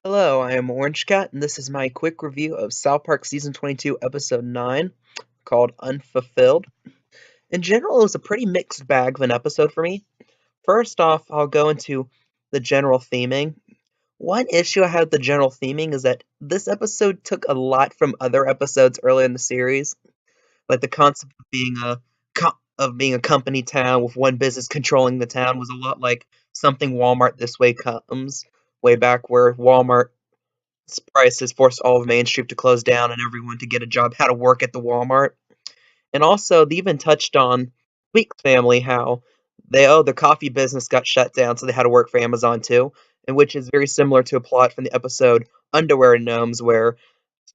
Hello, I am Orange Cat, and this is my quick review of South Park Season 22, Episode 9, called Unfulfilled. In general, it was a pretty mixed bag of an episode for me. First off, I'll go into the general theming. One issue I had with the general theming is that this episode took a lot from other episodes earlier in the series, like the concept of being a company town with one business controlling the town was a lot like something Walmart this way comes way back where Walmart prices forced all of Main Street to close down and everyone to get a job how to work at the Walmart. And also, they even touched on Week's family, how the coffee business got shut down, so they had to work for Amazon too, and which is very similar to a plot from the episode Underwear Gnomes, where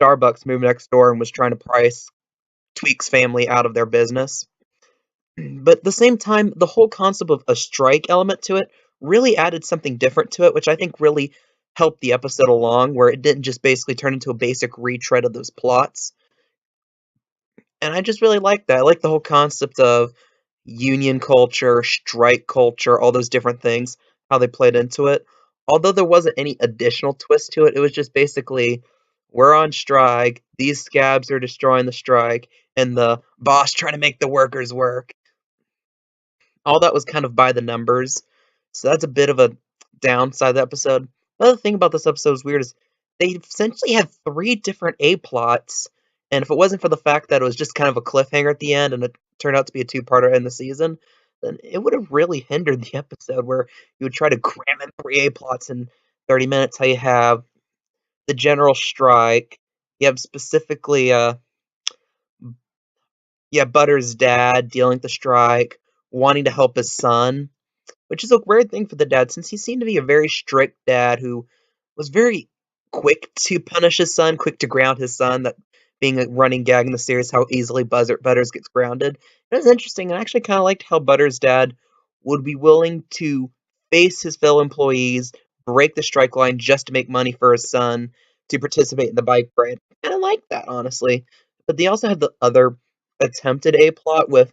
Starbucks moved next door and was trying to price Tweek's family out of their business. But at the same time, the whole concept of a strike element to it really added something different to it, which I think really helped the episode along, where it didn't just basically turn into a basic retread of those plots. And I just really like that. I like the whole concept of union culture, strike culture, all those different things, how they played into it. Although there wasn't any additional twist to it, it was just basically we're on strike, these scabs are destroying the strike, and the boss trying to make the workers work. All that was kind of by the numbers. So that's a bit of a downside of the episode. Another thing about this episode is weird is they essentially had three different A plots, and if it wasn't for the fact that it was just kind of a cliffhanger at the end and it turned out to be a two-parter in the season, then it would have really hindered the episode where you would try to cram in three A plots in 30 minutes. How you have the general strike, you have specifically Butter's dad dealing with the strike, wanting to help his son, which is a weird thing for the dad since he seemed to be a very strict dad who was very quick to punish his son, quick to ground his son, that being a running gag in the series, how easily Butters gets grounded. It was interesting. I actually kind of liked how Butters' dad would be willing to face his fellow employees, break the strike line just to make money for his son to participate in the bike parade. And I like that, honestly. But they also had the other attempted A plot with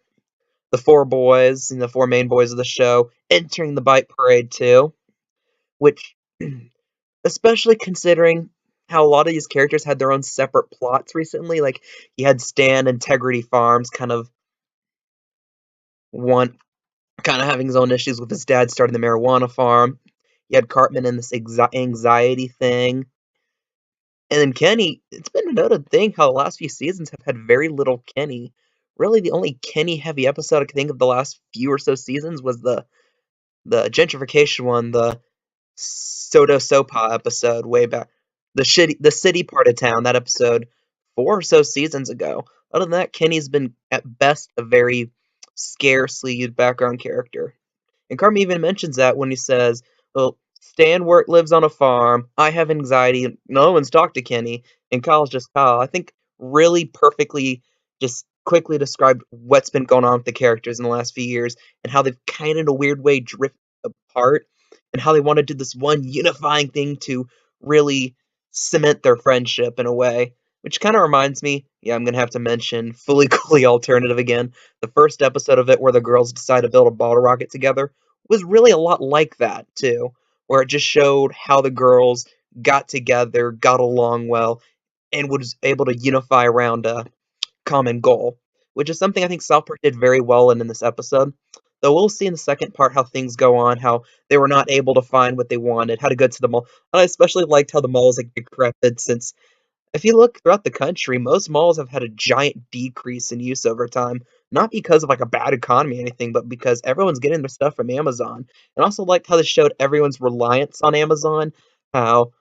the four boys and the four main boys of the show entering the bike parade too, which, especially considering how a lot of these characters had their own separate plots recently, like you had Stan Integrity Farms one kind of having his own issues with his dad starting the marijuana farm. You had Cartman in this anxiety thing. And then Kenny, it's been a noted thing how the last few seasons have had very little Kenny. Really, the only Kenny heavy episode I can think of the last few or so seasons was the gentrification one, the Soto Sopa episode way back, the city part of town, that episode 4 or so seasons ago. Other than that, Kenny's been at best a very scarcely used background character. And Cartman even mentions that when he says, "Well, Stan lives on a farm. I have anxiety. No one's talked to Kenny, and Kyle's just Kyle." I think really perfectly just quickly described what's been going on with the characters in the last few years and how they've kind of in a weird way drifted apart and how they want to do this one unifying thing to really cement their friendship in a way. Which kind of reminds me, yeah, I'm gonna have to mention Fully Cooley Alternative again. The first episode of it where the girls decide to build a bottle rocket together was really a lot like that too, where it just showed how the girls got together, got along well, and was able to unify around a common goal, which is something I think South Park did very well in this episode. Though we'll see in the second part how things go on, how they were not able to find what they wanted, how to go to the mall. And I especially liked how the mall is like decrepit, since if you look throughout the country, most malls have had a giant decrease in use over time. Not because of like a bad economy or anything, but because everyone's getting their stuff from Amazon. And also liked how this showed everyone's reliance on Amazon, how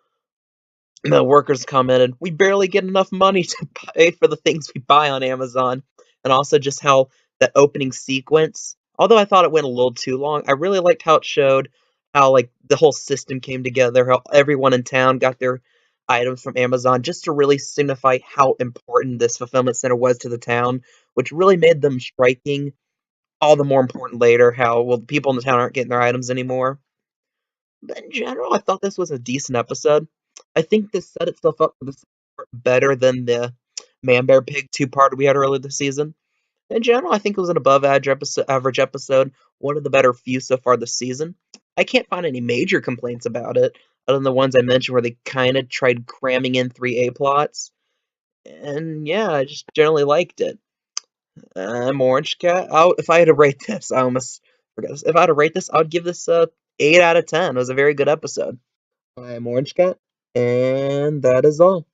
the workers commented, "We barely get enough money to pay for the things we buy on Amazon." And also just how that opening sequence, although I thought it went a little too long, I really liked how it showed how like the whole system came together, how everyone in town got their items from Amazon just to really signify how important this fulfillment center was to the town, which really made them striking all the more important later, how well the people in the town aren't getting their items anymore. But in general, I thought this was a decent episode. I think this set itself up for this better than the Man Bear Pig two-parter we had earlier this season. In general, I think it was an average episode, one of the better few so far this season. I can't find any major complaints about it, other than the ones I mentioned where they kind of tried cramming in three A plots. And yeah, I just generally liked it. Orange Cat. If I had to rate this, I almost forgot this. If I had to rate this, I would give this a 8 out of 10. It was a very good episode. I'm Orange Cat, and that is all.